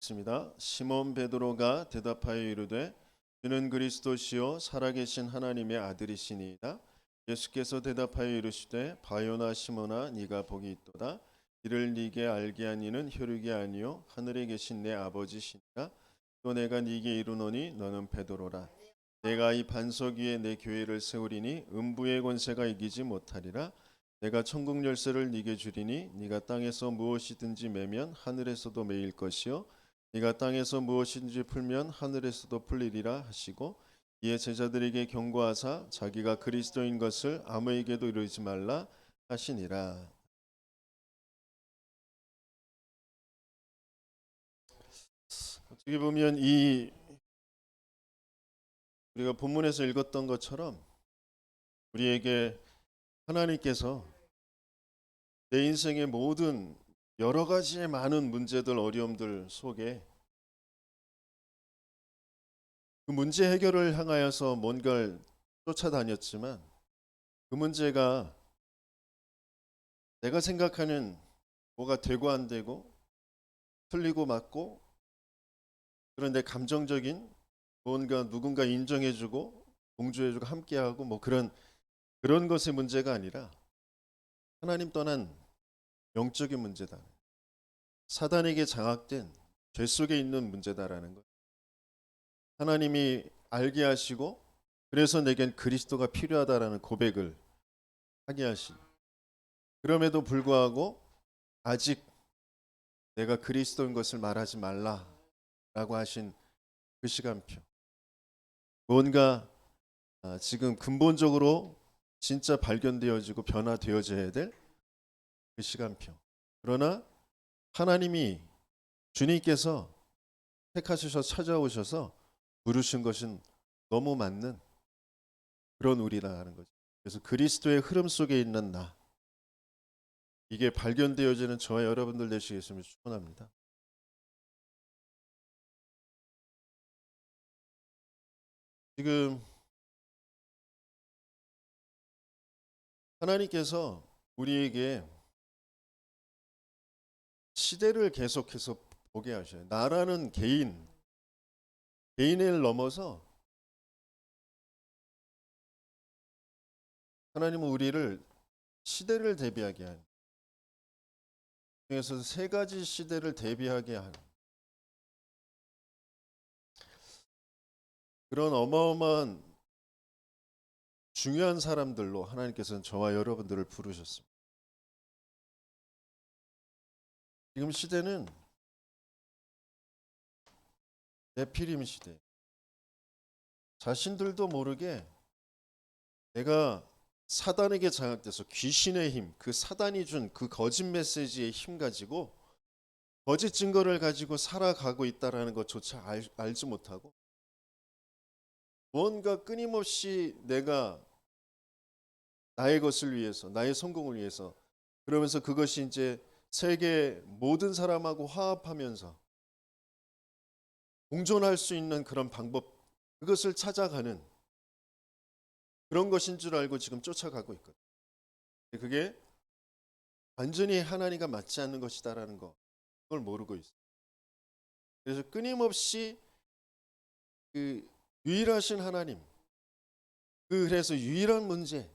있습니다. 시몬 베드로가 대답하여 이르되 주는 그리스도시요 살아계신 하나님의 아들이시니이다. 예수께서 대답하여 이르시되 바요나 시몬아 네가 복이 있도다. 이를 네게 알게 한 이는 혈육이 아니요 하늘에 계신 내 아버지시니라. 또 내가 네게 이르노니 너는 베드로라. 내가 이 반석 위에 내 교회를 세우리니 음부의 권세가 이기지 못하리라. 내가 천국 열쇠를 네게 주리니 네가 땅에서 무엇이든지 매면 하늘에서도 매일 것이요 네가 땅에서 무엇인지 풀면 하늘에서도 풀리리라 하시고, 이에 제자들에게 경고하사 자기가 그리스도인 것을 아무에게도 이르지 말라 하시니라. 어떻게 보면 이 우리가 본문에서 읽었던 것처럼 우리에게 하나님께서 내 인생의 모든 여러 가지의 많은 문제들, 어려움들 속에 그 문제 해결을 향하여서 뭔가를 쫓아다녔지만, 그 문제가 내가 생각하는 뭐가 되고 안 되고 틀리고 맞고, 그런 내 감정적인 뭔가 누군가 인정해주고 동조해주고 함께하고 뭐 그런 것의 문제가 아니라 하나님 떠난 영적인 문제다. 사단에게 장악된 죄 속에 있는 문제다라는 것. 하나님이 알게 하시고 그래서 내겐 그리스도가 필요하다라는 고백을 하게 하신, 그럼에도 불구하고 아직 내가 그리스도인 것을 말하지 말라라고 하신 그 시간표. 뭔가 지금 근본적으로 진짜 발견되어지고 변화되어져야 될 그 시간표. 그러나 하나님이, 주님께서 택하셔서 찾아오셔서 부르신 것은 너무 맞는 그런 우리라는 거죠. 그래서 그리스도의 흐름 속에 있는 나, 이게 발견되어지는 저와 여러분들 되시겠음을 축원합니다. 지금 하나님께서 우리에게 시대를 계속해서 보게 하셔요. 나라는 개인을 넘어서 하나님은 우리를 시대를 대비하게 하는, 그래서 세 가지 시대를 대비하게 하는 그런 어마어마한 중요한 사람들로 하나님께서는 저와 여러분들을 부르셨습니다. 지금 시대는 네피림 시대. 자신들도 모르게 내가 사단에게 장악돼서 귀신의 힘, 그 사단이 준 그 거짓 메시지의 힘 가지고 거짓 증거를 가지고 살아가고 있다라는 것조차 알지 못하고, 뭔가 끊임없이 내가 나의 것을 위해서, 나의 성공을 위해서, 그러면서 그것이 이제 세계 모든 사람하고 화합하면서 공존할 수 있는 그런 방법, 그것을 찾아가는 그런 것인 줄 알고 지금 쫓아가고 있거든요. 그게 완전히 하나님과 맞지 않는 것이다라는 거, 그걸 모르고 있어요. 그래서 끊임없이 그 유일하신 하나님, 그래서 유일한 문제,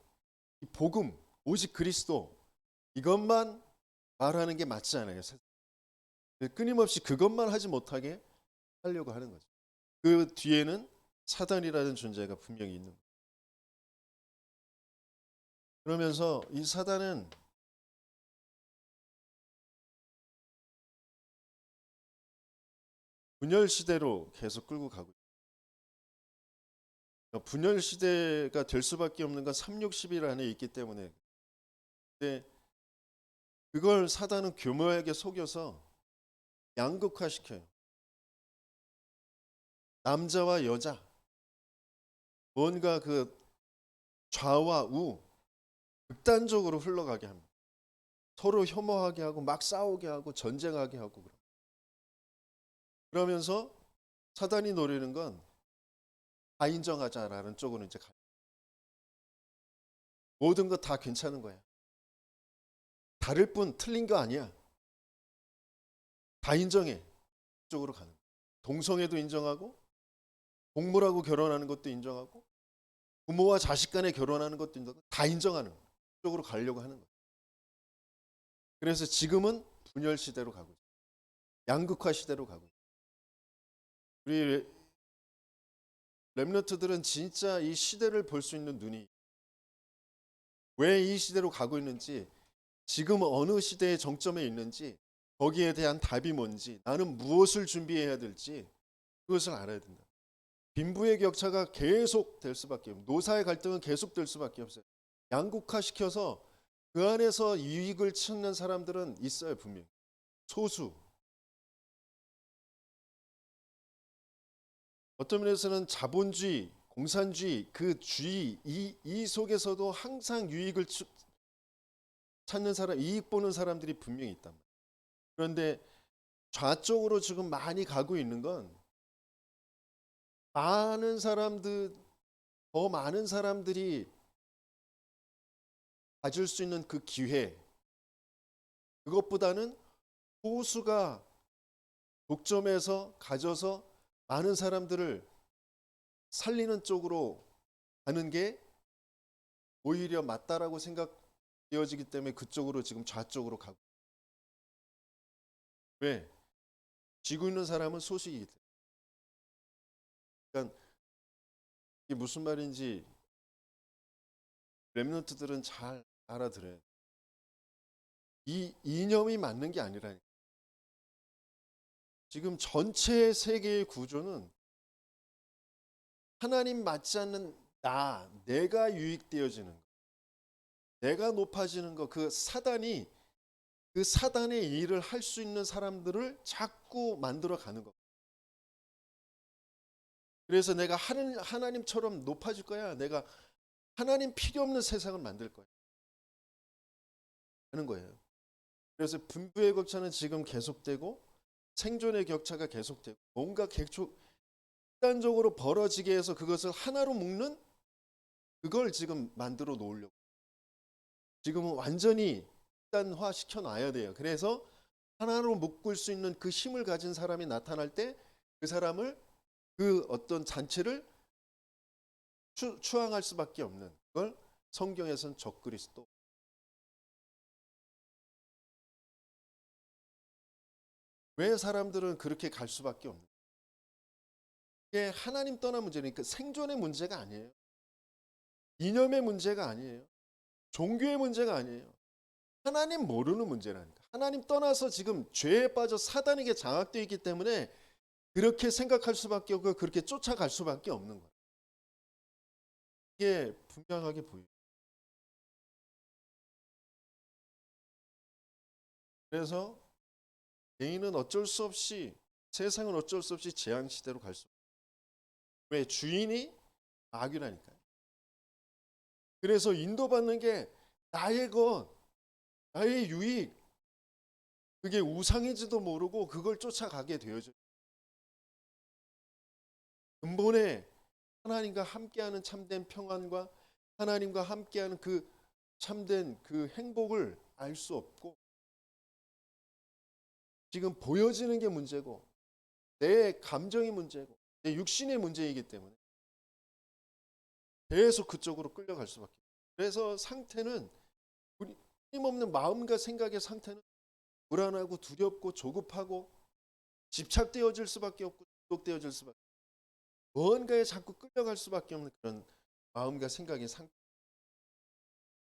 이 복음, 오직 그리스도, 이것만 말하는 게 맞지 않아요. 끊임없이 그것만 하지 못하게 하려고 하는 거죠. 그 뒤에는 사단이라는 존재가 분명히 있는 거예요. 그러면서 이 사단은 분열 시대로 계속 끌고 가고 있어요. 분열 시대가 될 수밖에 없는 건 3, 60일 안에 있기 때문에. 근데 그걸 사단은 교묘하게 속여서 양극화시켜요. 남자와 여자, 뭔가 그 좌와 우, 극단적으로 흘러가게 합니다. 서로 혐오하게 하고 막 싸우게 하고 전쟁하게 하고. 그러면서 사단이 노리는 건 다 인정하자라는 쪽으로 이제 가요. 모든 거 다 괜찮은 거야. 다를 뿐 틀린 거 아니야. 다 인정해. 그쪽으로 가는 거예요. 동성애도 인정하고 동물하고 결혼하는 것도 인정하고 부모와 자식 간에 결혼하는 것도 인정하고 다 인정하는 거예요. 그쪽으로 가려고 하는 거예요. 그래서 지금은 분열 시대로 가고 있어요. 양극화 시대로 가고 있어요. 우리 렘넌트들은 진짜 이 시대를 볼 수 있는 눈이 왜 이 시대로 가고 있는지 지금 어느 시대의 정점에 있는지 거기에 대한 답이 뭔지 나는 무엇을 준비해야 될지 그것을 알아야 된다. 빈부의 격차가 계속 될 수밖에 없어요. 노사의 갈등은 계속 될 수밖에 없어요. 양극화 시켜서 그 안에서 이익을 찾는 사람들은 있어요. 분명히. 소수. 어떤 면에서는 자본주의, 공산주의, 그 주의 이 속에서도 항상 유익을 찾는 사람, 이익 보는 사람들이 분명히 있단 말이에요. 그런데 좌쪽으로 지금 많이 가고 있는 건 많은 사람들, 더 많은 사람들이 가질 수 있는 그 기회, 그것보다는 소수가 독점해서 가져서 많은 사람들을 살리는 쪽으로 가는 게 오히려 맞다라고 생각되어지기 때문에 그쪽으로 지금 좌쪽으로 가고. 왜? 쥐고 있는 사람은 소수이기 때문에. 그러니까 이게 무슨 말인지 렘넌트들은 잘 알아들어요. 이 이념이 맞는 게 아니라니까. 지금 전체 세계의 구조는 하나님 맞지 않는 내가 유익되어지는 거, 내가 높아지는 거, 그 사단의 일을 할 수 있는 사람들을 자꾸 만들어 가는 거. 그래서 내가 하나님처럼 높아질 거야. 내가 하나님 필요 없는 세상을 만들 거야. 하는 거예요. 그래서 분부의 격차는 지금 계속되고 생존의 격차가 계속되고 뭔가 극단적으로 벌어지게 해서 그것을 하나로 묶는 그걸 지금 만들어 놓으려고. 지금은 완전히 극단화 시켜놔야 돼요. 그래서 하나로 묶을 수 있는 그 힘을 가진 사람이 나타날 때 그 사람을 그 어떤 잔치를 추앙할 수밖에 없는 걸 성경에서는 적그리스도. 왜 사람들은 그렇게 갈 수밖에 없는? 이게 하나님 떠난 문제니까 생존의 문제가 아니에요. 이념의 문제가 아니에요. 종교의 문제가 아니에요. 하나님 모르는 문제라니까. 하나님 떠나서 지금 죄에 빠져 사단에게 장악되어 있기 때문에 그렇게 생각할 수밖에 없고 그렇게 쫓아갈 수밖에 없는 거예요. 이게 분명하게 보여요. 그래서 개인은 어쩔 수 없이 세상은 어쩔 수 없이 재앙 시대로 갈 수 없어요. 왜? 주인이 악이라니까요. 그래서 인도받는 게 나의 것, 나의 유익, 그게 우상인지도 모르고 그걸 쫓아가게 되어져. 근본에 하나님과 함께하는 참된 평안과 하나님과 함께하는 그 참된 그 행복을 알 수 없고 지금 보여지는 게 문제고 내 감정이 문제고 내 육신의 문제이기 때문에 계속 그쪽으로 끌려갈 수밖에 없어요. 그래서 상태는 끊임없는 마음과 생각의 상태는 불안하고 두렵고 조급하고 집착되어질 수밖에 없고 중독되어질 수밖에 없고 무언가에 자꾸 끌려갈 수밖에 없는 그런 마음과 생각의 상태.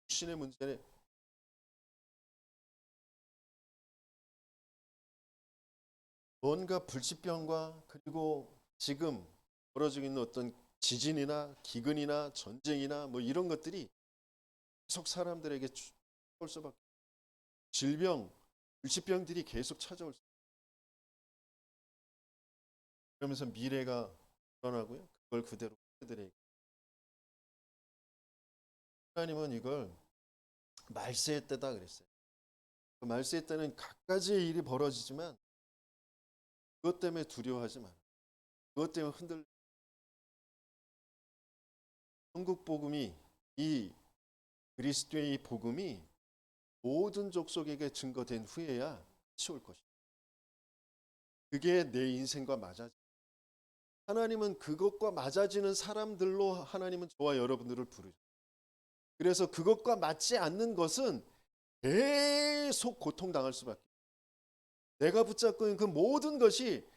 육신의 문제는 뭔가 불치병과 그리고 지금 벌어지고 있는 어떤 지진이나 기근이나 전쟁이나 뭐 이런 것들이 계속 사람들에게 찾아올 수밖에 질병, 불치병들이 계속 찾아올 수 그러면서 미래가 불안하고요. 그걸 그대로 그들에게 하나님은 이걸 말세의 때다 그랬어요. 그 말세의 때는 각가지의 일이 벌어지지만 그것 때문에 두려워하지 마라. 그것 때문에 천국 복음이 이 그리스도의 이 복음이 모든 족속에게 증거된 후에야 치울 것이다. 그게 내 인생과 맞아. 하나님은 그것과 맞아지는 사람들로 하나님은 저와 여러분들을 부르죠. 그래서 그것과 맞지 않는 것은 계속 고통당할 수밖에. 내가 붙잡고 있는 그 모든 것이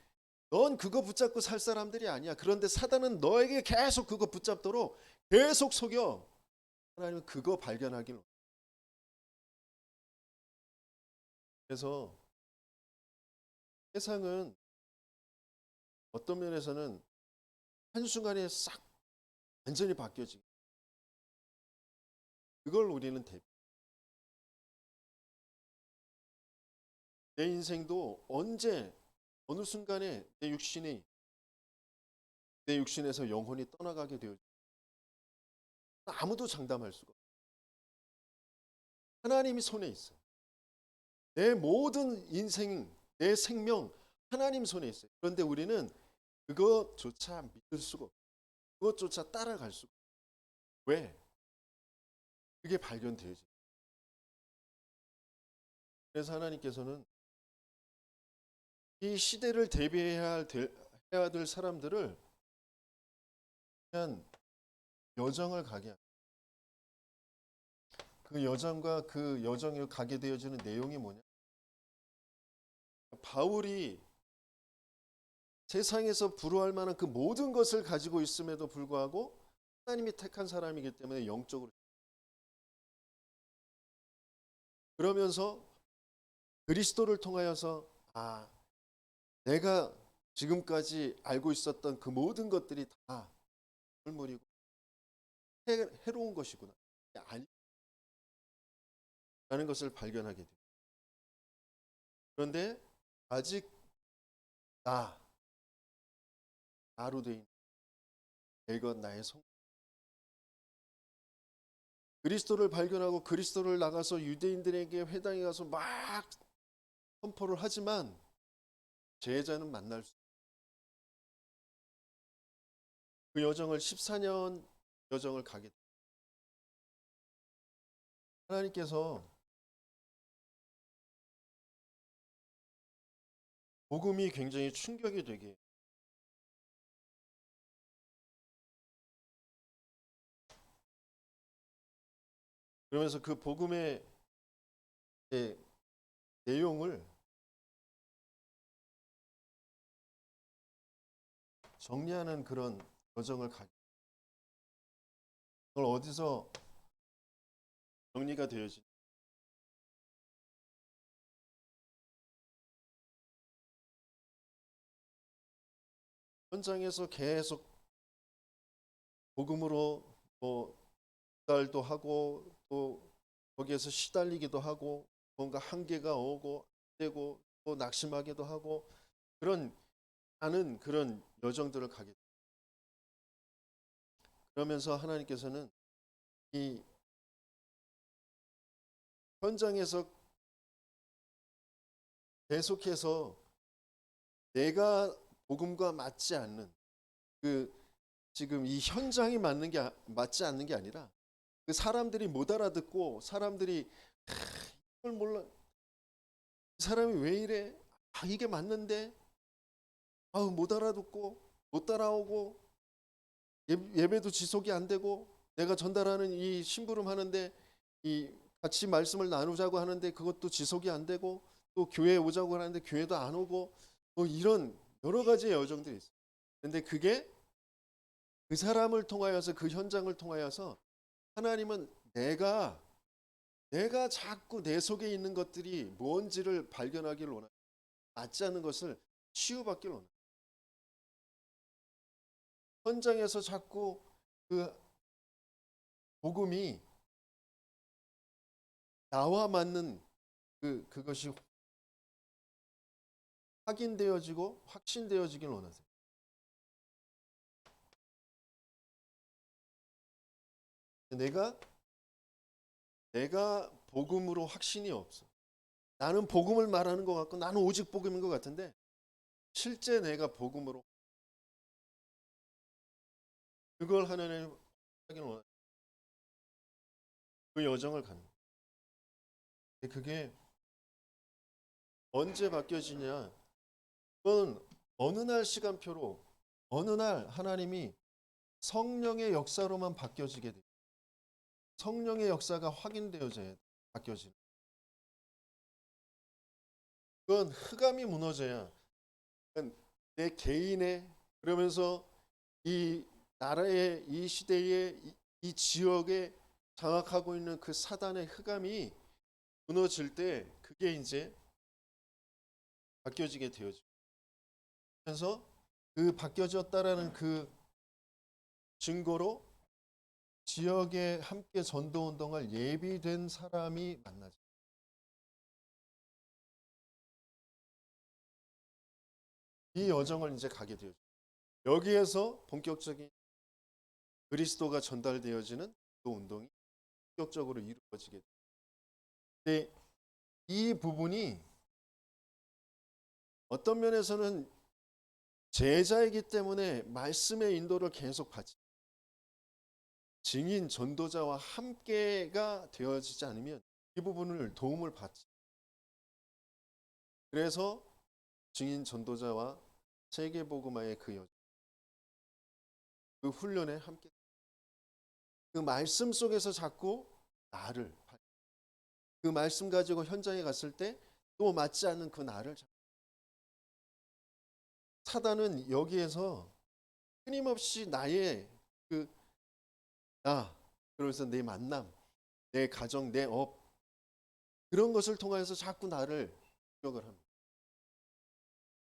넌 그거 붙잡고 살 사람들이 아니야. 그런데 사단은 너에게 계속 그거 붙잡도록 계속 속여. 하나님은 그거 발견하기를. 그래서 세상은 어떤 면에서는 한순간에 싹 완전히 바뀌어지고 그걸 우리는 내 인생도 언제 어느 순간에 내 육신에서 영혼이 떠나가게 되어 아무도 장담할 수가 없어요. 하나님이 손에 있어요. 내 모든 인생, 내 생명 하나님 손에 있어요. 그런데 우리는 그것조차 믿을 수가 없어요. 그것조차 따라갈 수가 없어요. 왜? 그게 발견되어지. 그래서 하나님께서는 이 시대를 해야 될 사람들을 그냥 여정을 가게 합니다. 그 여정과 그 여정을 가게 되어지는 내용이 뭐냐? 바울이 세상에서 부러워할 만한 그 모든 것을 가지고 있음에도 불구하고 하나님이 택한 사람이기 때문에 영적으로 그러면서 그리스도를 통하여서 내가 지금까지 알고 있었던 그 모든 것들이 다 헐물이고 해로운 것이구나. 아니 라는 것을 발견하게 됩니다. 그런데 아직 나로 돼 있는 이건 나의 성 그리스도를 발견하고 그리스도를 나가서 유대인들에게 회당에 가서 막 선포를 하지만 제자는 만날 그 여정을 14년 여정을 가게 됩니다. 하나님께서 복음이 굉장히 충격이 되게 그러면서 그 복음의 내용을 정리하는 그런 여정을 가게 그걸 어디서 정리가 되어지 현장에서 계속 복음으로 달도 하고 또 거기에서 시달리기도 하고 뭔가 한계가 오고 되고 또 낙심하기도 하고 그런 그런 여정들을 가게 그러면서 하나님께서는 이 현장에서 계속해서 내가 복음과 맞지 않는 그 지금 이 현장이 맞지 않는 게 아니라 그 사람들이 못 알아듣고 사람들이 이걸 몰라 이 사람이 왜 이래 이게 맞는데 못 알아듣고 못 따라오고 예배도 지속이 안 되고 내가 전달하는 이 심부름 하는데 이 같이 말씀을 나누자고 하는데 그것도 지속이 안 되고 또 교회에 오자고 하는데 교회도 안 오고 이런 여러 가지의 여정들이 있어요. 그런데 그게 그 사람을 통하여서 그 현장을 통하여서 하나님은 내가 자꾸 내 속에 있는 것들이 뭔지를 발견하기를 원합니다. 맞지 않는 것을 치유받기를 원합니다. 현장에서 자꾸 그 복음이 나와 맞는 그것이 확인되어지고 확신되어지길 원하세요. 내가 복음으로 확신이 없어. 나는 복음을 말하는 것 같고 나는 오직 복음인 것 같은데 실제 내가 복음으로 그걸 하나님 하기를 원하는 그 여정을 가는 거예요. 그게 언제 바뀌어지냐? 그건 어느 날 시간표로 어느 날 하나님이 성령의 역사로만 바뀌어지게 돼요. 성령의 역사가 확인되어져야 바뀌어지는. 그건 흑암이 무너져야 내 개인의 그러면서 이 나라의 이 시대의 이 지역에 장악하고 있는 그 사단의 흑암이 무너질 때 그게 이제 바뀌어지게 되어져. 그래서 그 바뀌어졌다라는 그 증거로 지역에 함께 전도 운동할 예비된 사람이 만나죠. 이 여정을 이제 가게 되죠. 여기에서 본격적인 그리스도가 전달되어지는 그 운동이 본격적으로 이루어지게 돼요. 근데 이 부분이 어떤 면에서는 제자이기 때문에 말씀의 인도를 계속 받지. 증인 전도자와 함께가 되어지지 않으면 이 부분을 도움을 받지. 그래서 증인 전도자와 세계복음화의 그 여정, 그 훈련에 함께 그 말씀 속에서 자꾸 나를 그 말씀 가지고 현장에 갔을 때 또 맞지 않는 그 나를 사단은 여기에서 끊임없이 나의 그 나, 그래서 내 만남, 내 가정, 내 업 그런 것을 통해서 자꾸 나를 공격을 합니다.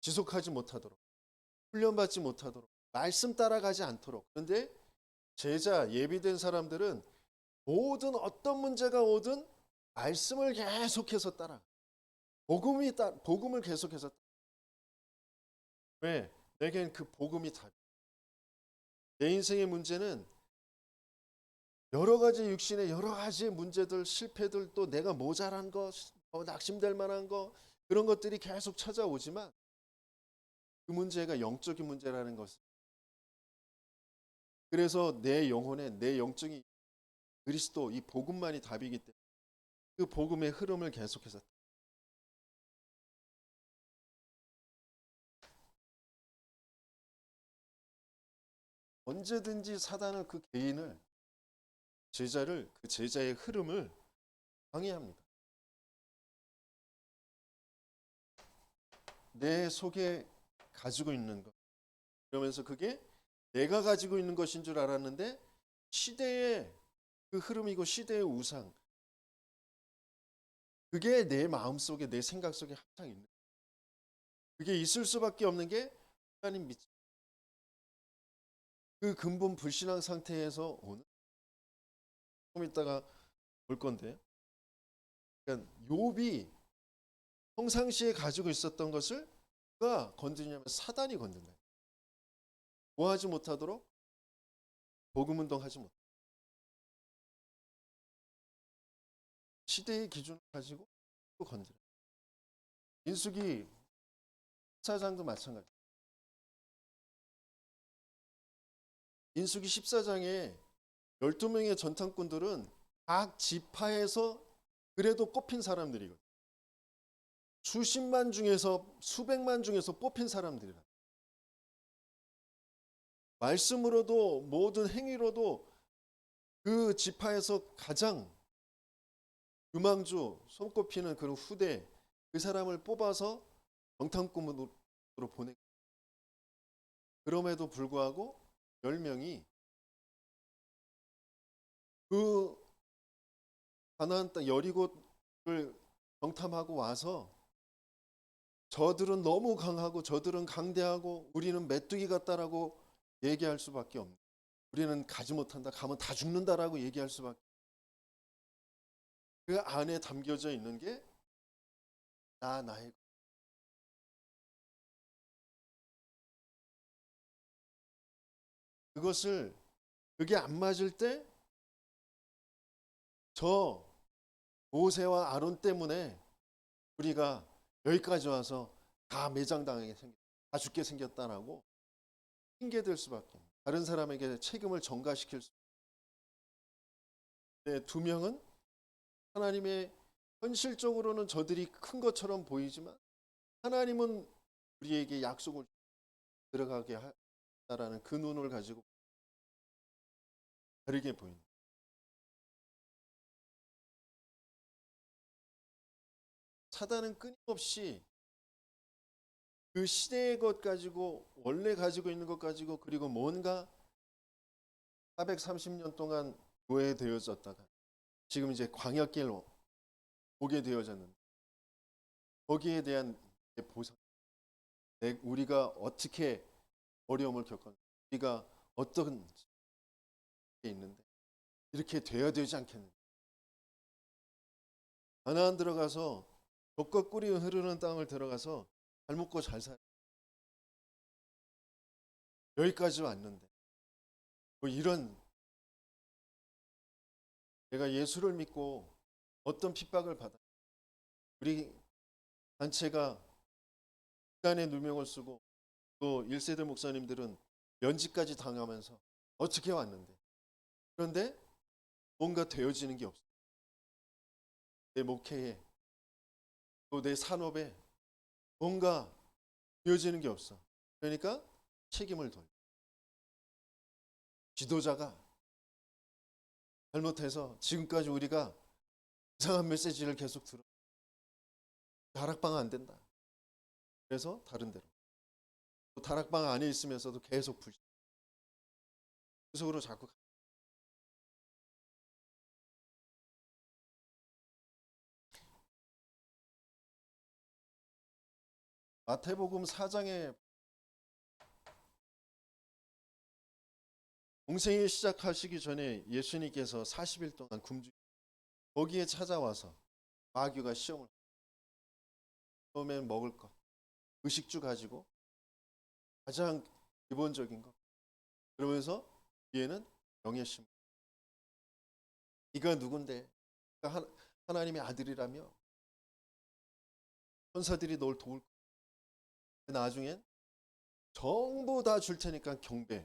지속하지 못하도록, 훈련받지 못하도록, 말씀 따라가지 않도록. 그런데 제자, 예비된 사람들은 모든 어떤 문제가 오든 말씀을 계속해서 따라. 복음을 계속해서 따라. 왜? 내겐 그 복음이 답. 내 인생의 문제는 여러 가지 육신의 여러 가지 문제들, 실패들, 또 내가 모자란 거, 낙심될 만한 거 그런 것들이 계속 찾아오지만 그 문제가 영적인 문제라는 것. 그래서 내 영혼에 내 영적인 그리스도 이 복음만이 답이기 때문에 그 복음의 흐름을 계속해서 언제든지 사단은 그 개인을 제자를 그 제자의 흐름을 방해합니다. 내 속에 가지고 있는 것 그러면서 그게 내가 가지고 있는 것인 줄 알았는데 시대의 그 흐름이고 시대의 우상 그게 내 마음 속에 내 생각 속에 항상 있는 그게 있을 수밖에 없는 게 하나님 믿. 그 근본 불신앙 상태에서 오는 좀 이따가 볼 건데 그러니까 욥이 평상시에 가지고 있었던 것을 누가 건드냐면 사단이 건든다. 뭐하지 못하도록 복음 운동하지 못. 시대의 기준을 가지고 또 건드려. 민수기 14장도 마찬가지. 민수기 14장에 12명의 전탐꾼들은 각 지파에서 그래도 꼽힌 사람들이거든요. 수십만 중에서 수백만 중에서 뽑힌 사람들이라. 말씀으로도 모든 행위로도 그 지파에서 가장 유망주 손꼽히는 그런 후대 그 사람을 뽑아서 정탐꾼으로 보내. 그럼에도 불구하고 10명이 그 가나안 땅 여리고를 정탐하고 와서 저들은 너무 강하고 저들은 강대하고 우리는 메뚜기 같다라고 얘기할 수밖에 없는. 우리는 가지 못한다. 가면 다 죽는다라고 얘기할 수밖에. 그 안에 담겨져 있는 게 나의 그것을 그게 안 맞을 때 저 모세와 아론 때문에 우리가 여기까지 와서 다 매장당하게 생겼, 다 죽게 생겼다라고 핑계댈 수밖에. 다른 사람에게 책임을 전가시킬 수. 두 명은 하나님의 현실적으로는 저들이 큰 것처럼 보이지만 하나님은 우리에게 약속을 들어가게 하다라는 그 눈을 가지고 다르게 보입니다. 사단은 끊임없이 그 시대의 것 가지고 원래 가지고 있는 것 가지고 그리고 뭔가 430년 동안 노예되어졌다가 지금 이제 광야길로 오게 되어졌는데 거기에 대한 보상, 우리가 어떻게 어려움을 겪었는지 우리가 어떤 게 있는데 이렇게 되어야 되지 않겠는가. 가나안 들어가서 젖과 꿀이 흐르는 땅을 들어가서 잘 먹고 잘 살 여기까지 왔는데 뭐 이런 내가 예수를 믿고 어떤 핍박을 받아 우리 단체가 기간의 누명을 쓰고 또 1세대 목사님들은 면직까지 당하면서 어떻게 왔는데 그런데 뭔가 되어지는 게 없어. 내 목회에 또 내 산업에 뭔가 되어지는 게 없어. 그러니까 책임을 돌려. 지도자가 잘못해서 지금까지 우리가 이상한 메시지를 계속 들어. 다락방 안 된다. 그래서 다른 데로. 또 다락방 안에 있으면서도 계속 구석으로 자꾸 마태복음 4장에 공생일 시작하시기 전에 예수님께서 40일 동안 굶주 거기에 찾아와서 마귀가 시험을 처음엔 먹을 것 의식주 가지고 가장 기본적인 것 그러면서 뒤에는 영예심 네가 누군데 하나님의 아들이라며 천사들이 널 도울 거야. 나중엔 전부 다 줄 테니까 경배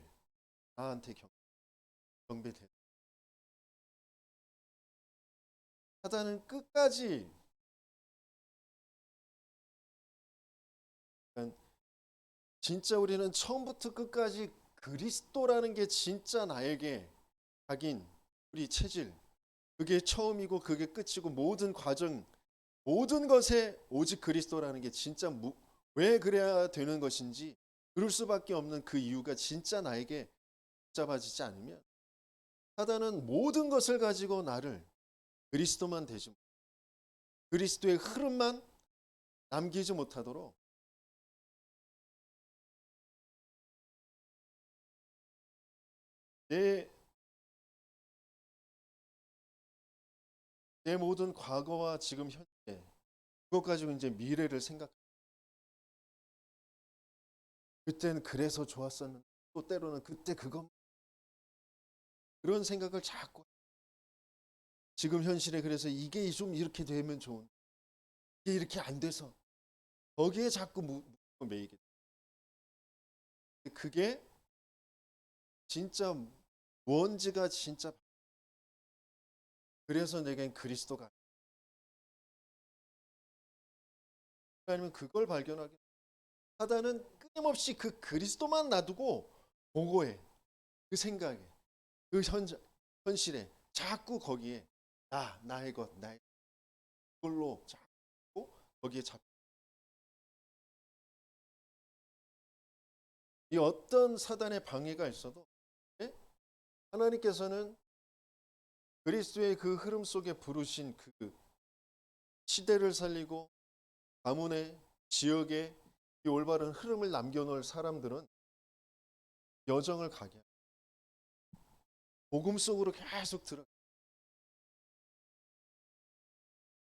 나한테 경배돼. 사단은 끝까지 그러니까 진짜 우리는 처음부터 끝까지 그리스도라는 게 진짜 나에게 각인 우리 체질 그게 처음이고 그게 끝이고 모든 과정 모든 것에 오직 그리스도라는 게 진짜 왜 그래야 되는 것인지 그럴 수밖에 없는 그 이유가 진짜 나에게 붙잡아지지 않으면 사단은 모든 것을 가지고 나를 그리스도만 되지 그리스도의 흐름만 남기지 못하도록 내, 내 모든 과거와 지금 현재 그것 가지고 이제 미래를 생각 그때는 그래서 좋았었는데 또 때로는 그때 그것 그런 생각을 자꾸 지금 현실에 그래서 이게 좀 이렇게 되면 좋은 이게 이렇게 안 돼서 거기에 자꾸 매이게 그게 진짜 뭔지가 진짜 그래서 내겐 그리스도가 아니면 그걸 발견하게 사단은 끊임없이 그 그리스도만 놔두고 보고해 그 생각에 그 현실에 자꾸 거기에 나의 것 나의 그걸로 자꾸 거기에 잡. 이 어떤 사단의 방해가 있어도 예? 하나님께서는 그리스도의 그 흐름 속에 부르신 그 시대를 살리고 가문의 지역에 이 올바른 흐름을 남겨놓을 사람들은 여정을 가게 복음 속으로 계속 들어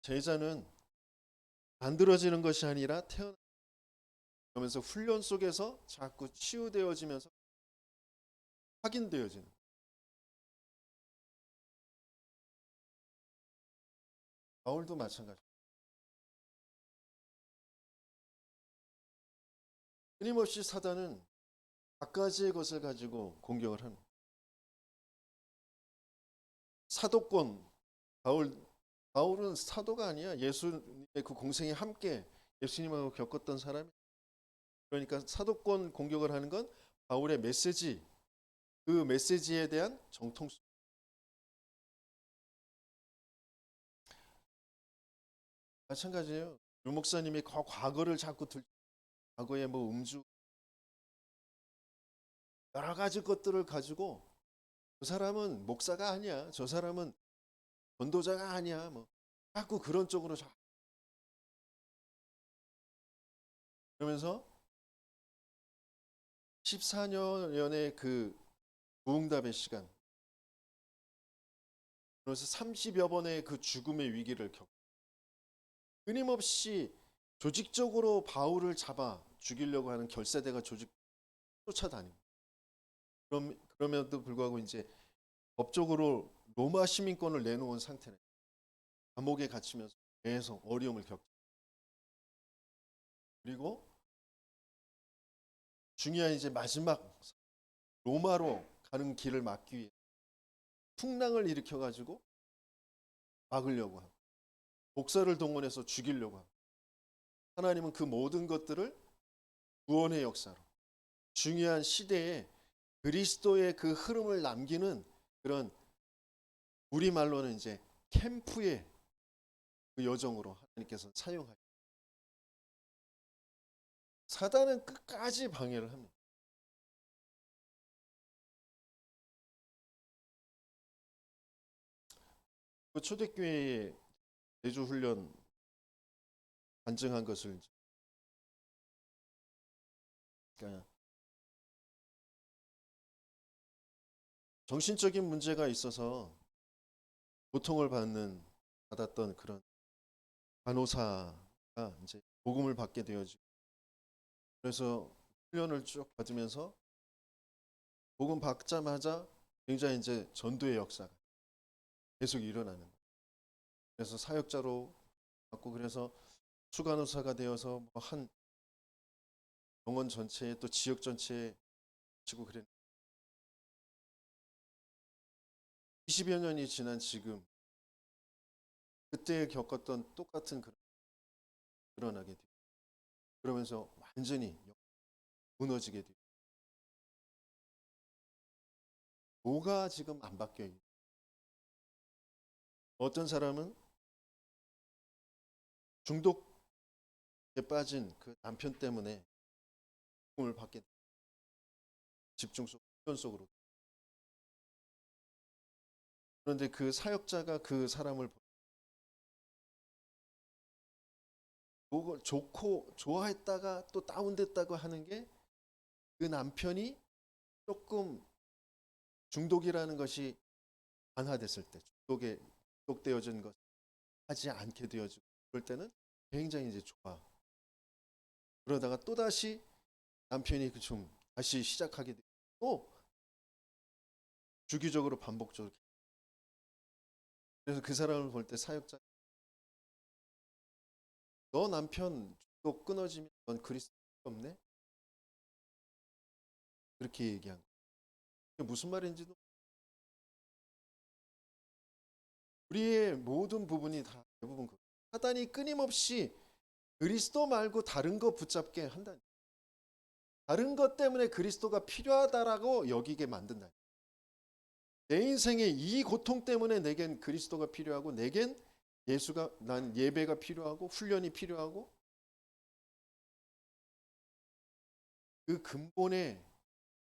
제자는 만들어지는 것이 아니라 태어나면서 훈련 속에서 자꾸 치유되어지면서 확인되어지는 바울도 마찬가지 끊임없이 사단은 각가지의 것을 가지고 공격을 하는 사도권 바울은 사도가 아니야 예수님의 그 공생에 함께 예수님하고 겪었던 사람이 그러니까 사도권 공격을 하는 건 바울의 메시지, 그 메시지에 대한 정통성. 마찬가지예요. 유 목사님이 과거를 자꾸 과거에 뭐 음주 여러 가지 것들을 가지고 저 사람은 목사가 아니야. 저 사람은 전도자가 아니야. 뭐 자꾸 그런 쪽으로 그러면서 14년의 그 부응답의 시간, 그래서 30여 번의 그 죽음의 위기를 끊임없이 조직적으로 바울을 잡아 죽이려고 하는 결사대가 쫓아다니고, 그럼에도 불구하고 이제 법적으로 로마 시민권을 내놓은 상태네. 감옥에 갇히면서 계속 어려움을 그리고 중요한 이제 마지막 로마로 가는 길을 막기 위해 풍랑을 일으켜 가지고 막으려고 하고 복사를 동원해서 죽이려고 하고, 하나님은 그 모든 것들을 구원의 역사로 중요한 시대에 그리스도의 그 흐름을 남기는 그런, 우리말로는 이제 캠프의 그 여정으로 하나님께서 사용하시고, 사단은 끝까지 방해를 합니다. 그 초대교회의 대주훈련 간증한 것을, 그러니까 정신적인 문제가 있어서 고통을 받았던 그런 간호사가 이제 복음을 받게 되어지고, 그래서 훈련을 쭉 받으면서 복음 받자마자 굉장히 이제 전도의 역사가 계속 일어나는 거예요. 그래서 사역자로 받고, 그래서 수간호사가 되어서 뭐한 병원 전체에 또 지역 전체에 치고 그랬는데, 20여 년이 지난 지금 그때 겪었던 똑같은 그런 일어나게 돼요. 그러면서 완전히 무너지게 돼요. 뭐가 지금 안 바뀌어 있는? 어떤 사람은 중독에 빠진 그 남편 때문에 꿈을 받게 돼요. 집중 속, 훈련 속으로. 그런데 그 사역자가 그 사람을 보고 좋고 좋아했다가 또 다운됐다고 하는 게, 그 남편이 조금 중독이라는 것이 완화됐을 때, 중독되어진 것 하지 않게 되어지고, 그럴 때는 굉장히 이제 좋아. 그러다가 또 다시 남편이 그 좀 다시 시작하게 되고, 또 주기적으로 반복적으로. 그래서 그 사람을 볼 때 사역자, 너 남편 중독 끊어지면 넌 그리스도 없네? 그렇게 얘기한 거예요. 그게 무슨 말인지도, 우리의 모든 부분이 다 대부분 사단이 끊임없이 그리스도 말고 다른 거 붙잡게 한다. 다른 것 때문에 그리스도가 필요하다라고 여기게 만든다. 내 인생의 이 고통 때문에 내겐 그리스도가 필요하고, 내겐 난 예배가 필요하고 훈련이 필요하고, 그 근본에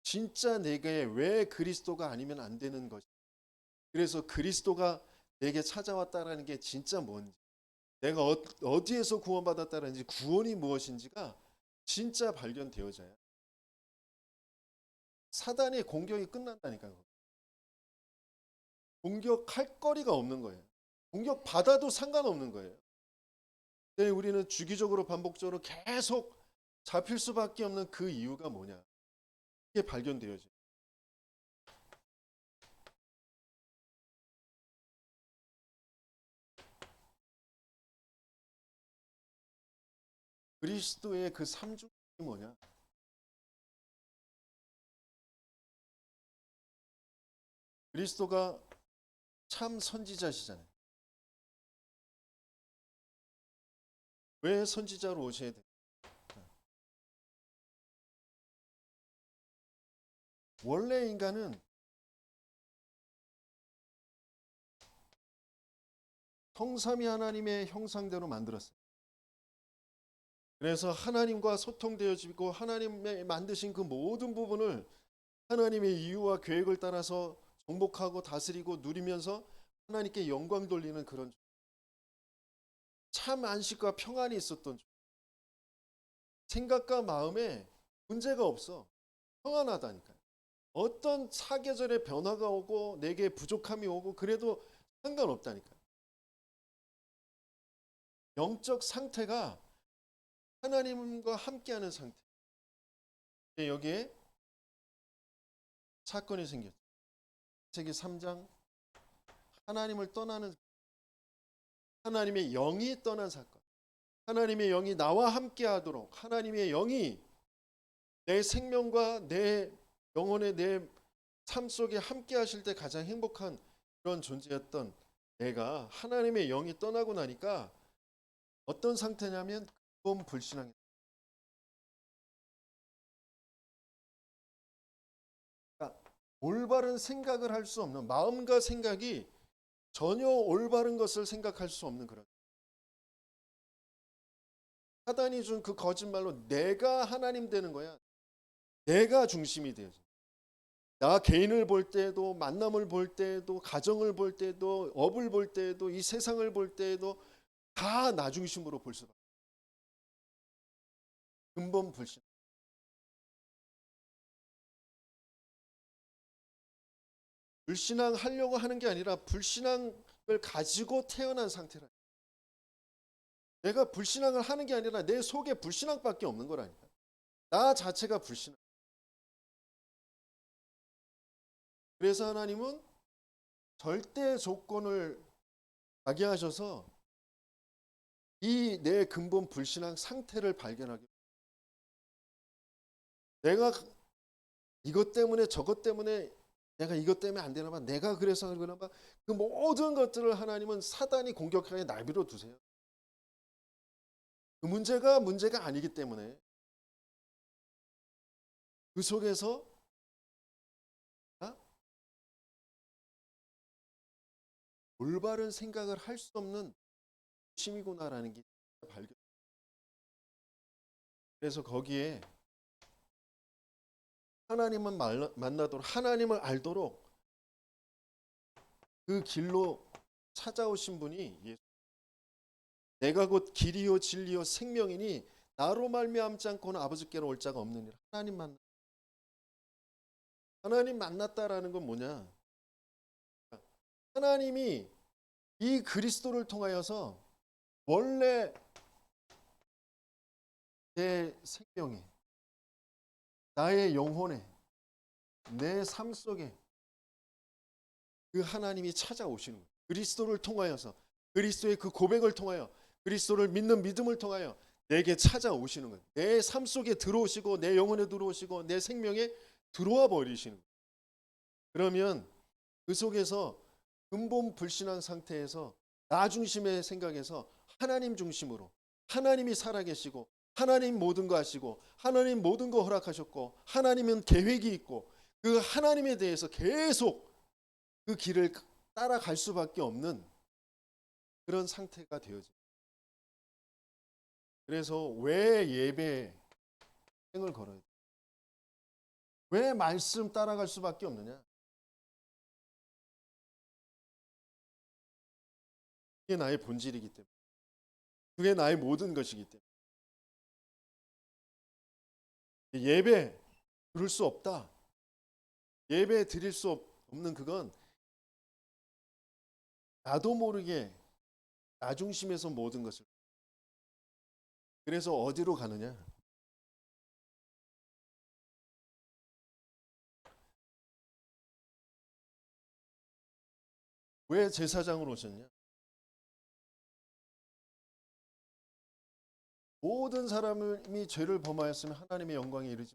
진짜 내게 왜 그리스도가 아니면 안 되는 것이, 그래서 그리스도가 내게 찾아왔다라는 게 진짜 뭔지, 내가 어디에서 구원받았다는지, 구원이 무엇인지가 진짜 발견되어져야 사단의 공격이 끝난다니까요. 공격할 거리가 없는 거예요. 공격 받아도 상관없는 거예요. 근데 우리는 주기적으로 반복적으로 계속 잡힐 수밖에 없는 그 이유가 뭐냐? 이게 발견되어져. 그리스도의 그 삼중이 뭐냐? 그리스도가 참 선지자시잖아요. 왜 선지자로 오셔야 돼요? 원래 인간은 성삼위 하나님의 형상대로 만들었어요. 그래서 하나님과 소통되어지고 하나님의 만드신 그 모든 부분을 하나님의 이유와 계획을 따라서 정복하고 다스리고 누리면서 하나님께 영광 돌리는 그런 참 안식과 평안이 있었던 생각과 마음에 문제가 없어. 평안하다니까요. 어떤 사계절의 변화가 오고 내게 부족함이 오고 그래도 상관없다니까요. 영적 상태가 하나님과 함께하는 상태. 여기에 사건이 생겼죠. 창세기 3장 하나님을 떠나는 하나님의 영이 떠난 사건. 하나님의 영이 나와 함께하도록 하나님의 영이 내 생명과 내 영혼의 내 삶 속에 함께하실 때 가장 행복한 그런 존재였던 내가 하나님의 영이 떠나고 나니까 어떤 상태냐면 근본 불신앙이. 그러니까 올바른 생각을 할 수 없는 마음과 생각이 전혀 올바른 것을 생각할 수 없는 그런 사단이 준 그 거짓말로 내가 하나님 되는 거야. 내가 중심이 되어져. 나 개인을 볼 때도 만남을 볼 때도 가정을 볼 때도 업을 볼 때도 이 세상을 볼 때도 다 나 중심으로 볼 수밖에. 근본 불신. 불신앙 하려고 하는 게 아니라 불신앙을 가지고 태어난 상태라. 내가 불신앙을 하는 게 아니라 내 속에 불신앙밖에 없는 거라니까. 나 자체가 불신앙. 그래서 하나님은 절대 조건을 가게하셔서 이 내 근본 불신앙 상태를 발견하게. 내가 이것 때문에 저것 때문에 내가 이것 때문에 안 되나 봐. 내가 그래서 그러나 봐. 그 모든 것들을 하나님은 사단이 공격하게 내버려 두세요. 그 문제가 아니기 때문에 그 속에서 올바른 생각을 할 수 없는 심이구나라는 게 발견. 그래서 거기에 하나님을 만나도록 하나님을 알도록 그 길로 찾아오신 분이 예수. 내가 곧 길이요 진리요 생명이니 나로 말미암지 않고는 아버지께로 올 자가 없느니라. 하나님 만났다라는 건 뭐냐? 하나님이 이 그리스도를 통하여서 원래 내 생명에 나의 영혼에 내 삶 속에 그 하나님이 찾아오시는 거예요. 그리스도를 통하여서 그리스도의 그 고백을 통하여 그리스도를 믿는 믿음을 통하여 내게 찾아오시는 거예요. 내 삶 속에 들어오시고 내 영혼에 들어오시고 내 생명에 들어와 버리시는 거예요. 그러면 그 속에서 근본 불신앙 상태에서 나 중심의 생각에서 하나님 중심으로 하나님이 살아계시고 하나님 모든 거 아시고 하나님 모든 거 허락하셨고 하나님은 계획이 있고 그 하나님에 대해서 계속 그 길을 따라갈 수밖에 없는 그런 상태가 되어져요. 그래서 왜 예배에 생을 걸어야 돼? 왜 말씀 따라갈 수밖에 없느냐? 그게 나의 본질이기 때문에. 그게 나의 모든 것이기 때문에. 예배 드릴 수 없다. 예배 드릴 수 없는 그건 나도 모르게 나 중심에서 모든 것을. 그래서 어디로 가느냐? 왜 제사장으로 오셨냐? 모든 사람이 죄를 범하였으면 하나님의 영광에 이르지.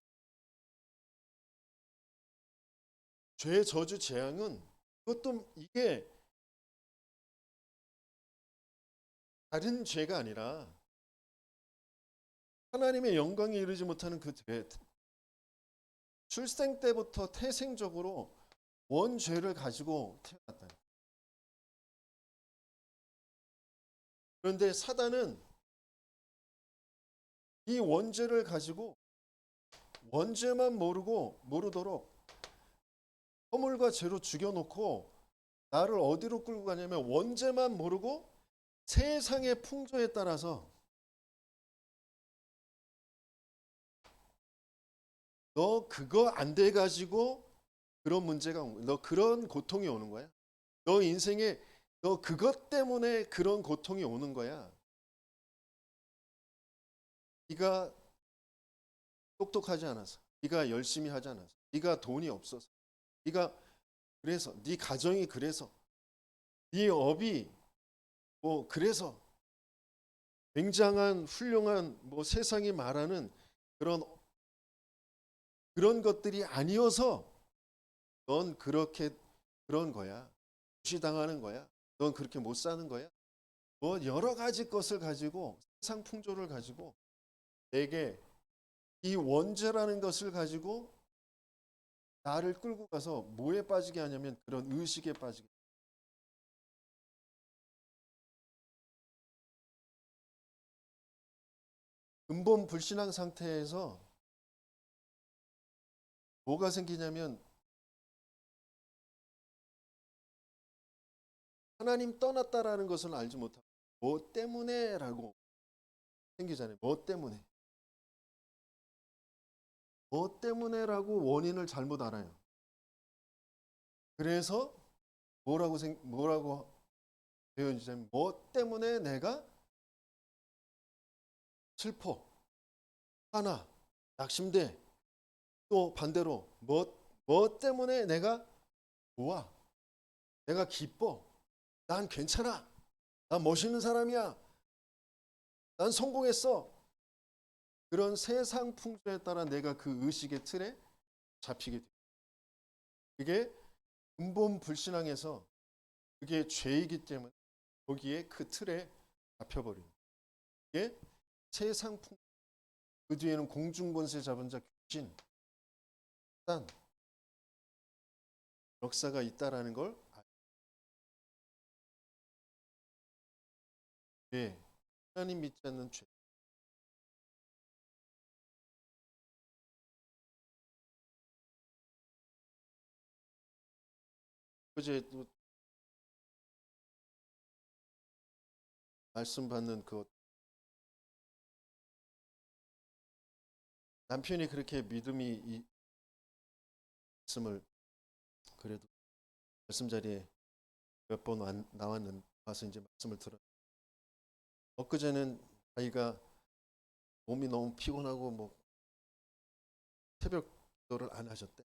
죄 저주 재앙은 그것도 이게 다른 죄가 아니라 하나님의 영광에 이르지 못하는 그 죄, 출생 때부터 태생적으로 원죄를 가지고 태어났다. 그런데 사단은 이 원죄를 가지고 원죄만 모르도록 허물과 죄로 죽여놓고 나를 어디로 끌고 가냐면 원죄만 모르고 세상의 풍조에 따라서 너 그거 안 돼 가지고 그런 문제가 온 거야. 너 그런 고통이 오는 거야. 너 인생에 너 그것 때문에 그런 고통이 오는 거야. 네가 똑똑하지 않아서, 네가 열심히 하지 않아서, 네가 돈이 없어서, 네가 그래서 네 가정이 그래서 네 업이 뭐 그래서 굉장한 훌륭한 뭐 세상이 말하는 그런 것들이 아니어서 넌 그렇게 그런 거야. 무시당하는 거야. 넌 그렇게 못 사는 거야. 뭐 여러 가지 것을 가지고 세상 풍조를 가지고 내게 이 원죄라는 것을 가지고 나를 끌고 가서 뭐에 빠지게 하냐면 그런 의식에 빠지게. 근본 불신앙 상태에서 뭐가 생기냐면 하나님 떠났다라는 것을 알지 못하고 뭐 때문에라고 생기잖아요. 뭐 때문에. 뭐 때문에라고 원인을 잘못 알아요. 그래서 뭐라고 되어지냐면 뭐 때문에 내가 슬퍼, 화나, 낙심돼. 또 반대로 뭐 때문에 내가 좋아, 내가 기뻐, 난 괜찮아, 난 멋있는 사람이야, 난 성공했어. 그런 세상 풍조에 따라 내가 그 의식의 틀에 잡히게 돼. 그게 근본 불신앙에서 그게 죄이기 때문에 거기에 그 틀에 잡혀버리는. 이게 세상 풍. 그 뒤에는 공중권세 잡은 자 귀신, 단 역사가 있다라는 걸 죄, 하나님 믿지 않는 죄. 어제 또 말씀 받는 그 남편이 그렇게 믿음이 있음을 그래도 말씀 자리에 몇 번 나왔는 와서 이제 말씀을 들었. 엊그제는 아이가 몸이 너무 피곤하고 뭐 새벽 기도를 안 하셨대.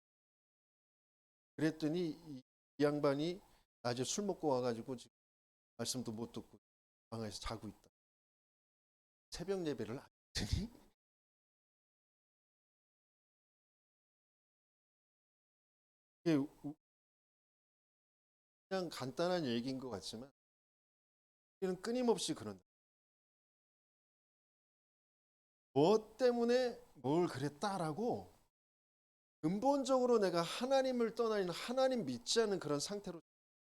그랬더니 이 양반이 낮에 술 먹고 와가지고 지금 말씀도 못 듣고 방에서 자고 있다. 새벽 예배를 안 했더니 이게 그냥 간단한 얘기인 것 같지만 이는 끊임없이 그런다. 뭐 때문에 뭘 그랬다라고 근본적으로 내가 하나님을 떠나 있는 하나님 믿지 않는 그런 상태로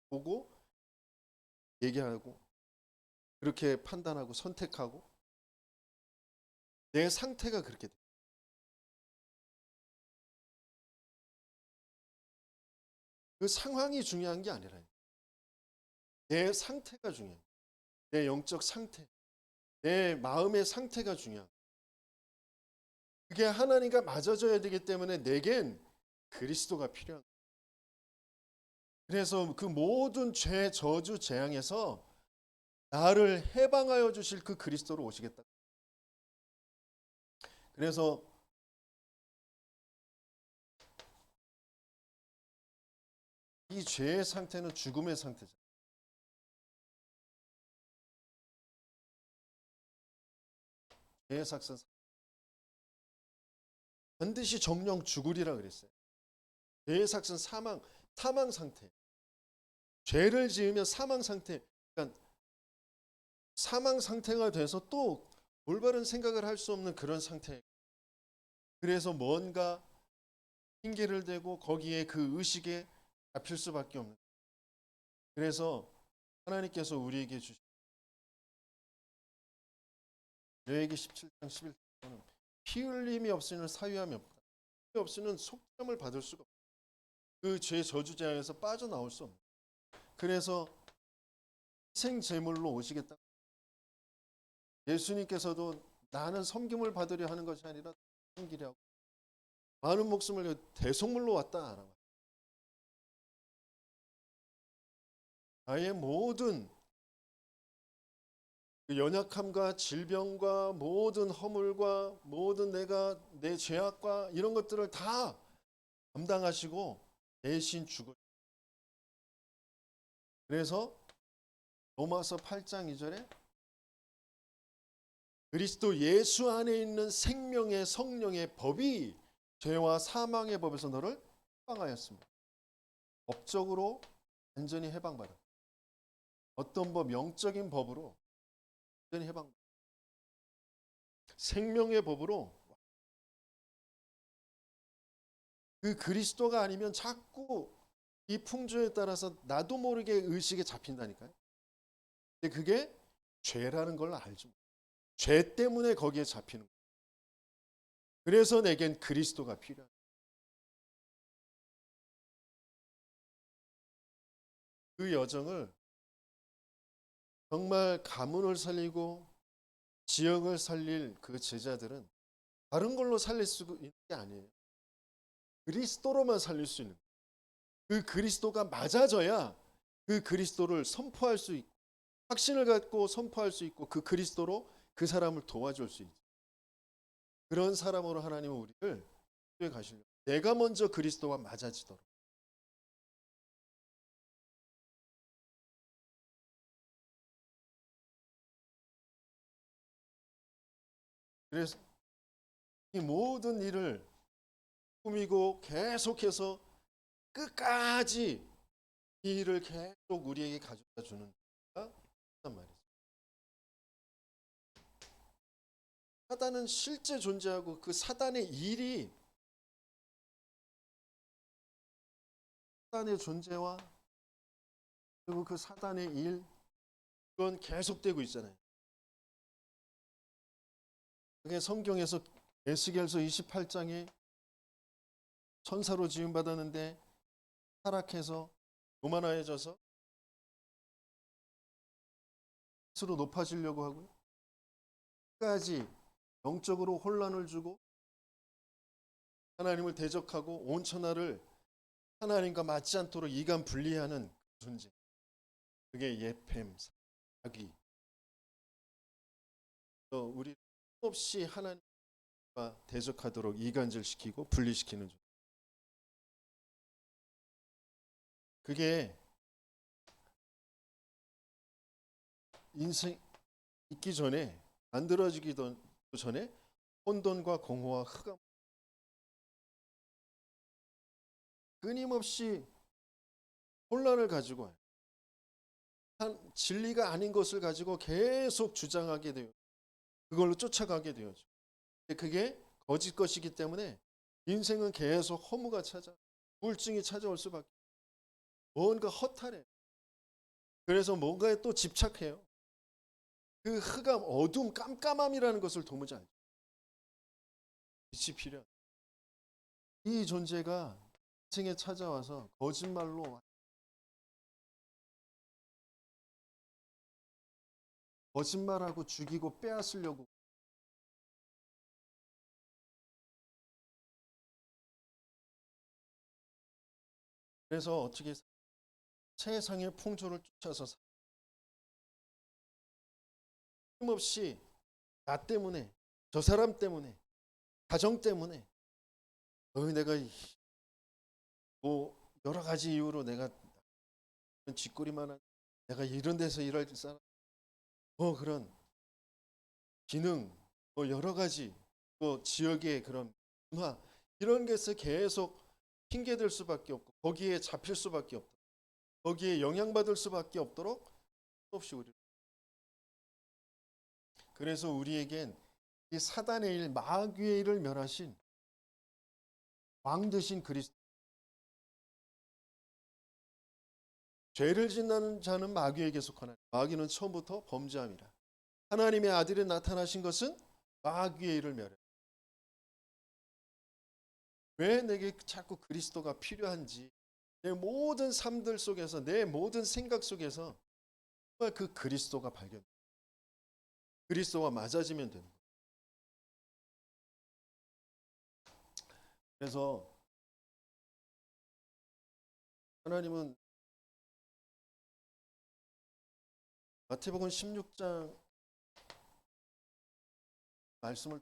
보고 얘기하고 그렇게 판단하고 선택하고 내 상태가 그렇게 돼. 그 상황이 중요한 게 아니라 내 상태가 중요해. 내 영적 상태, 내 마음의 상태가 중요한. 그게 하나님과 맞아져야 되기 때문에 내겐 그리스도가 필요한. 그래서 그 모든 죄, 저주, 재앙에서 나를 해방하여 주실 그 그리스도로 오시겠다. 그래서 이 죄의 상태는 죽음의 상태죠. 죄의 삭선 반드시 정령 죽으리라 그랬어요. 죄의 삭선 사망 상태. 죄를 지으면 사망 상태. 그러니까 사망 상태가 돼서 또 올바른 생각을 할 수 없는 그런 상태. 그래서 뭔가 핑계를 대고 거기에 그 의식에 잡힐 수밖에 없는. 그래서 하나님께서 우리에게 주신 레위기 17장 11절은 피 흘림이 없이는 사유함이 없다. 피 없이는 속죄함을 받을 수가 없다. 그 죄 저주자에서 빠져나올 수 없다. 그래서 희생 제물로 오시겠다. 예수님께서도 나는 섬김을 받으려 하는 것이 아니라 섬기려고 많은 목숨을 대속물로 왔다. 나의 모든 그 연약함과 질병과 모든 허물과 모든 내 죄악과 이런 것들을 다 담당하시고 대신 죽어. 그래서 로마서 8장 2절에 그리스도 예수 안에 있는 생명의 성령의 법이 죄와 사망의 법에서 너를 해방하였습니다. 법적으로 완전히 해방받아. 어떤 법, 영적인 법으로 완전히 해방. 생명의 법으로. 그 그리스도가 아니면 자꾸 이 풍조에 따라서 나도 모르게 의식에 잡힌다니까요. 근데 그게 죄라는 걸 알죠. 죄 때문에 거기에 잡히는 거예요. 그래서 내겐 그리스도가 필요해요. 그 여정을 정말 가문을 살리고 지역을 살릴 그 제자들은 다른 걸로 살릴 수 있는 게 아니에요. 그리스도로만 살릴 수 있는 거예요. 그 그리스도가 맞아져야 그 그리스도를 선포할 수 있고 확신을 갖고 선포할 수 있고 그 그리스도로 그 사람을 도와줄 수 있죠. 그런 사람으로 하나님은 우리를 인도해 가시려고. 내가 먼저 그리스도와 맞아지도록. 그래서 이 모든 일을 꾸미고 계속해서 끝까지 이 일을 계속 우리에게 가져다 주는 단 말이죠. 사단은 실제 존재하고 그 사단의 일이 사단의 존재와 그리고 그 사단의 일 그건 계속되고 있잖아요. 그게 성경에서 에스겔서 28장에 천사로 지음 받았는데 타락해서 교만해져서 스스로 높아지려고 하고요. 끝까지 영적으로 혼란을 주고 하나님을 대적하고 온 천하를 하나님과 맞지 않도록 이간 분리하는 존재. 그게 예팸, 자기. 우리 없이 하나님과 대적하도록 이간질시키고 분리시키는 존재. 그게 인생 있기 전에 만들어지기 전에 혼돈과 공허와 흑암 끊임없이 혼란을 가지고 와요. 진리가 아닌 것을 가지고 계속 주장하게 돼요. 그걸로 쫓아가게 되죠. 그게 거짓 것이기 때문에 인생은 계속 허무가 우울증이 찾아올 수밖에. 뭔가 허탈해. 그래서 뭔가에 또 집착해요. 그 흑암, 어둠, 깜깜함이라는 것을 도무지 알죠. 빛이 필요한. 이 존재가 인생에 찾아와서 거짓말로 거짓말하고 죽이고 빼앗으려고. 그래서 어떻게 세상의 풍조를 쫓아서 힘없이 나 때문에 저 사람 때문에 가정 때문에 내가 뭐 여러 가지 이유로 내가 쥐꼬리만 한 내가 이런 데서 일할 사람 그런 기능 여러 가지 지역의 그런 문화 이런 것을 계속 핑계댈 수밖에 없고 거기에 잡힐 수밖에 없고 거기에 영향받을 수밖에 없도록 없이 우리. 그래서 우리에겐 이 사단의 일 마귀의 일을 멸하신 왕 되신 그리스도. 죄를 짓는 자는 마귀에게 속하나니 마귀는 처음부터 범죄함이라. 하나님의 아들이 나타나신 것은 마귀의 일을 멸해. 왜 내게 자꾸 그리스도가 필요한지, 내 모든 삶들 속에서, 내 모든 생각 속에서 정말 그 그리스도가 발견. 그리스도와 맞아지면 되는 거예요. 그래서 하나님은 마태복음 16장 말씀을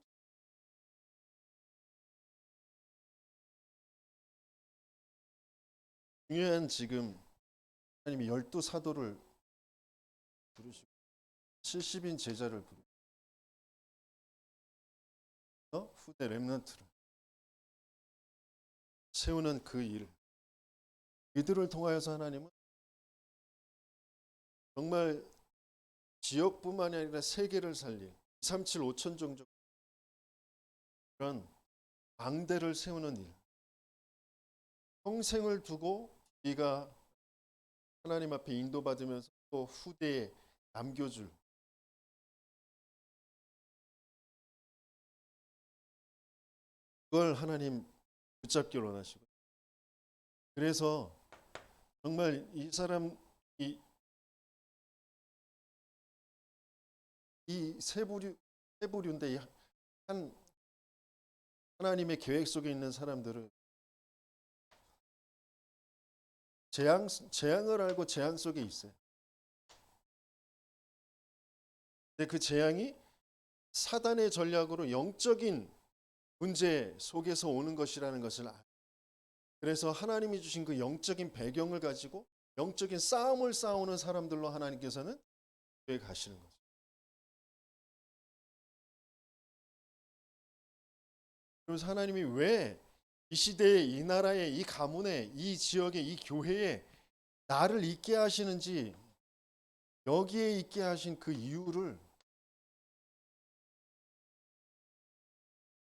중요한 지금 하나님이 12사도를 부르시고 70인 제자를 부르시고 후대 렘넌트를 세우는 그 일, 이들을 통하여서 하나님은 정말 지역뿐만이 아니라 세계를 살릴 237, 5천 종족 그런 왕대를 세우는 일, 평생을 두고 우리가 하나님 앞에 인도받으면서 또 후대에 남겨줄, 그걸 하나님 붙잡기 원하시고, 그래서 정말 이 사람 이 세부류인데 한 하나님의 계획 속에 있는 사람들은 재앙을 알고 재앙 속에 있어요. 근데 그 재앙이 사단의 전략으로 영적인 문제 속에서 오는 것이라는 것을 알아요. 그래서 하나님이 주신 그 영적인 배경을 가지고 영적인 싸움을 싸우는 사람들로 하나님께서는 계획하시는 거죠. 그래서 하나님이 왜 이 시대에, 이 나라에, 이 가문에, 이 지역에, 이 교회에 나를 있게 하시는지, 여기에 있게 하신 그 이유를,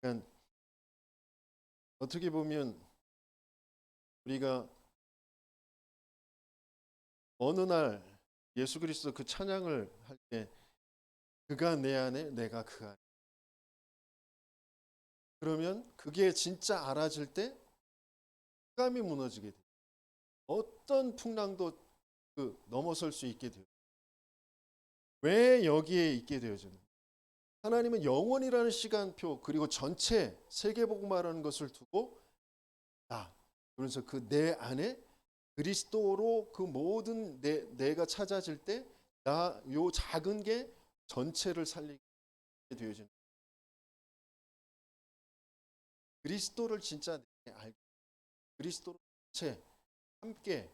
그러니까 어떻게 보면 우리가 어느 날 예수 그리스도 그 찬양을 할 때 그가 내 안에 내가 그 안에, 그러면 그게 진짜 알아질 때 감이 무너지게 돼요. 어떤 풍랑도 넘어설 수 있게 돼요. 왜 여기에 있게 되어지는? 하나님은 영원이라는 시간표 그리고 전체 세계복음화라는 것을 두고 그래서 그 내 안에 그리스도로 그 모든 내가 찾아질 때 나 요 작은 게 전체를 살리게 되어지는, 그리스도를 진짜 알고 그리스도로 전체 함께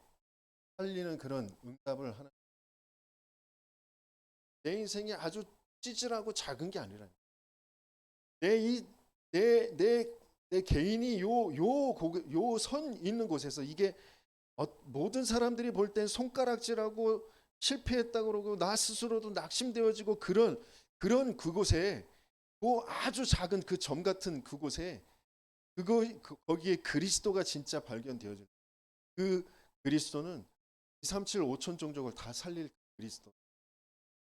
살리는 그런 응답을 하는, 내 인생이 아주 찌질하고 작은 게 아니라 내 개인이 요 선 있는 곳에서 이게 모든 사람들이 볼 땐 손가락질하고 실패했다 그러고 나 스스로도 낙심되어지고 그런 그곳에 그 아주 작은 그 점 같은 그곳에 거기에 그리스도가 진짜 발견되어질, 그 그리스도는 237, 5천 종족을 다 살릴 그리스도,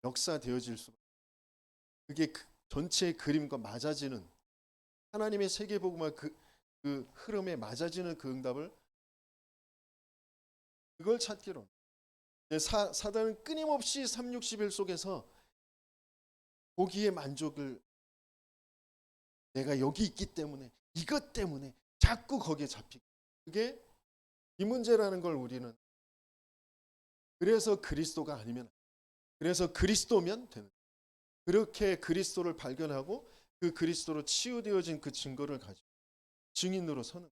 역사되어질 수, 그게 전체의 그림과 맞아지는 하나님의 세계복음화 그 흐름에 맞아지는 그 응답을, 그걸 찾기로. 사단은 끊임없이 360일 속에서 고기의 만족을, 내가 여기 있기 때문에 이것 때문에 자꾸 거기에 잡히고, 그게 이 문제라는 걸 우리는, 그래서 그리스도가 아니면, 그래서 그리스도면 되는, 그렇게 그리스도를 발견하고 그 그리스도로 치유되어진 그 증거를 가지고 증인으로 서는,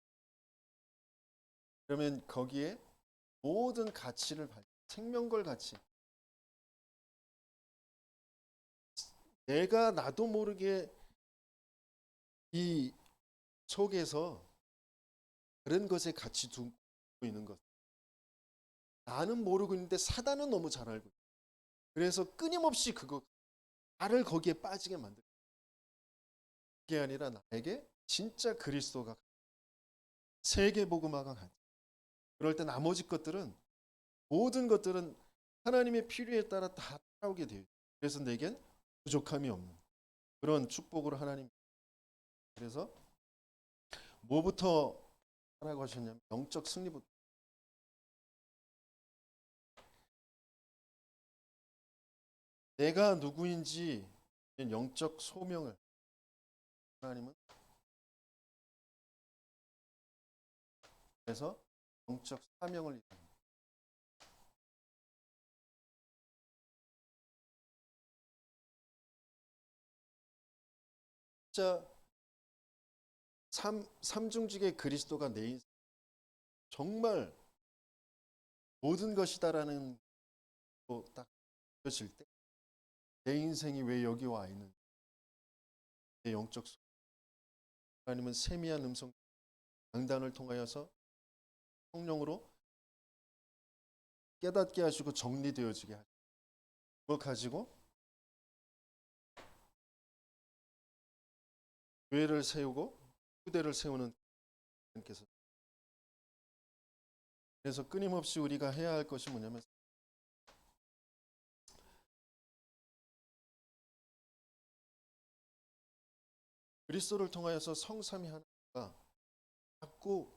그러면 거기에 모든 가치를 생명걸 가치, 내가 나도 모르게 이 속에서 그런 것에 가치 두고 있는 것, 나는 모르고 있는데 사단은 너무 잘 알고, 그래서 끊임없이 나를 거기에 빠지게 만들, 그게 아니라 나에게 진짜 그리스도가 세계복음화가 가죠. 그럴 때 나머지 것들은 모든 것들은 하나님의 필요에 따라 다 따라오게 돼요. 그래서 내겐 부족함이 없는 그런 축복으로 하나님. 그래서 뭐부터 하라고 하셨냐면 영적 승리부터. 내가 누구인지 영적 소명을 하나님은 그래서 영적 사명을 이루는 진짜 삼중직의 그리스도가 내 인생 정말 모든 것이다라는 딱 느껴질 때 내 인생이 왜 여기 와 있는지 내 영적 하나님은 세미한 음성 강단을 통하여서 성령으로 깨닫게 하시고 정리되어지게 하시고 그걸 가지고 교회를 세우고 후대를 세우는 분께서 그래서 끊임없이 우리가 해야 할 것이 뭐냐면 그리스도를 통하여서 성삼위 하나가 자꾸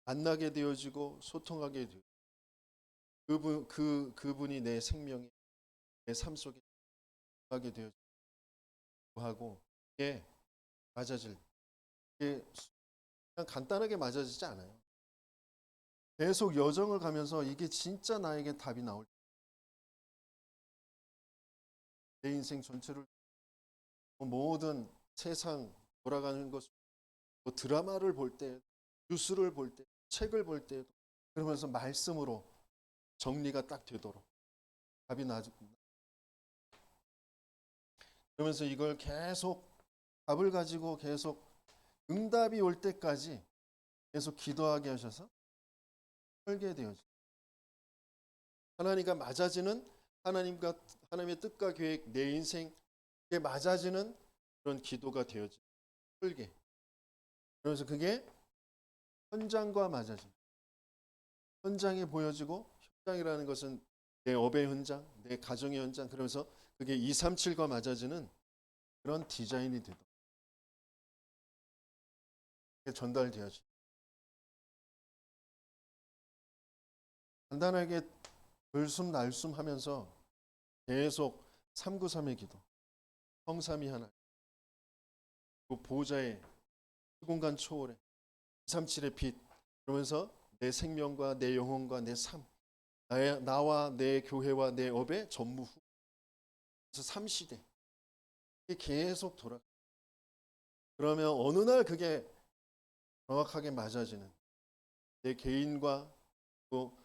만나게 되어지고 소통하게 되고 그분이 내 생명이 내 삶 속에 하게 되어지고 하고 이게 맞아질 이게 그냥 간단하게 맞아지지 않아요. 계속 여정을 가면서 이게 진짜 나에게 답이 나올 내 인생 전체를 모든 세상 돌아가는 것 뭐 드라마를 볼 때, 뉴스를 볼 때, 책을 볼 때 그러면서 말씀으로 정리가 딱 되도록 답이 나죠. 그러면서 이걸 계속 답을 가지고 계속 응답이 올 때까지 계속 기도하게 하셔서 설계 되어져. 하나님과 맞아지는 하나님의 뜻과 계획 내 인생에 맞아지는 그런 기도가 되어져. 설계. 그래서 그게 현장과 맞아집니다. 현장에 보여지고 현장이라는 것은 내 업의 현장, 내 가정의 현장 그러면서 그게 237과 맞아지는 그런 디자인이 되도록 전달되어지. 간단하게 들숨 날숨 하면서 계속 393의 기도, 성삼위 하나, 그 보좌의 시공간 초월의 237의 빛 그러면서 내 생명과 내 영혼과 내 삶, 나와 내 교회와 내 업의 전무후 그래서 3시대 이게 계속 돌아. 그러면 어느 날 그게 정확하게 맞아지는 내 개인과 또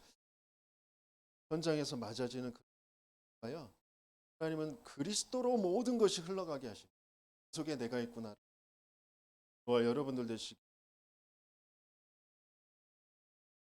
현장에서 맞아지는 그가요. 하나님은 그리스도로 모든 것이 흘러가게 하시고 그 속에 내가 있구나. 저와 여러분들 되시기